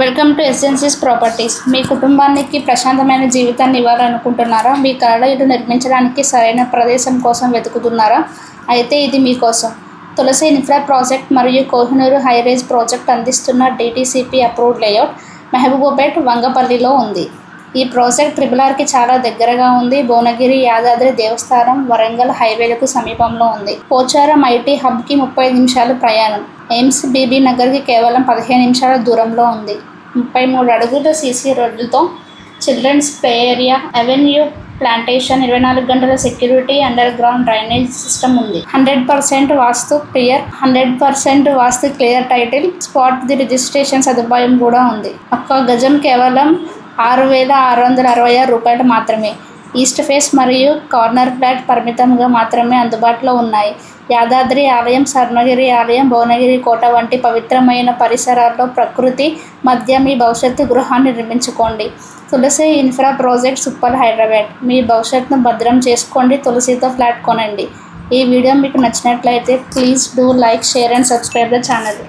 Welcome to SNC's properties. మీ కుటుంబానికి ప్రశాంతమైన జీవితాన్ని ఇవ్వాలనుకుంటున్నారా? మీ కలల ఇల్లు నిర్మించడానికి సరైన ప్రదేశం కోసం వెతుకుతున్నారా? అయితే ఇది మీకోసం. తులసి ఇన్ఫ్రా ప్రాజెక్ట్ మరియు కోహినూరు హైరేజ్ ప్రాజెక్ట్ అందిస్తున్న DTCP అప్రూవ్డ్ లేఅవుట్ మహబూబాబాద్ వంగపల్లిలో ఉంది. ఈ ప్రాజెక్ట్ RRRకి చాలా దగ్గరగా ఉంది. భువనగిరి, యాదాద్రి దేవస్థానం, వరంగల్ హైవేలకు సమీపంలో ఉంది. పోచారం ఐటీ హబ్కి 35 నిమిషాలు ప్రయాణం. ఎయిమ్స్ బీబీ నగర్కి కేవలం 15 నిమిషాల దూరంలో ఉంది. 33 అడుగుల సీసీ రోడ్లతో children's play area, avenue plantation, 24 గంటల security, underground drainage system ఉంది. 100% vastu clear title, spot the registration సదుపాయం కూడా ఉంది. ఒక్క గజం కేవలం 6,666 రూపాయలు మాత్రమే. ఈస్ట్ ఫేస్ మరియు కార్నర్ ఫ్లాట్ పరిమితంగా మాత్రమే అందుబాటులో ఉన్నాయి. యాదాద్రి ఆలయం, స్వర్ణగిరి ఆలయం, భువనగిరి కోట వంటి పవిత్రమైన పరిసరాల్లో ప్రకృతి మధ్య మీ భవిష్యత్తు గృహాన్ని నిర్మించుకోండి. తులసి ఇన్ఫ్రా ప్రాజెక్ట్ ఉప్పల్, హైదరాబాద్. మీ భవిష్యత్తును భద్రం చేసుకోండి. తులసితో ఫ్లాట్ కొనండి. ఈ వీడియో మీకు నచ్చినట్లయితే please do like, share and subscribe the channel.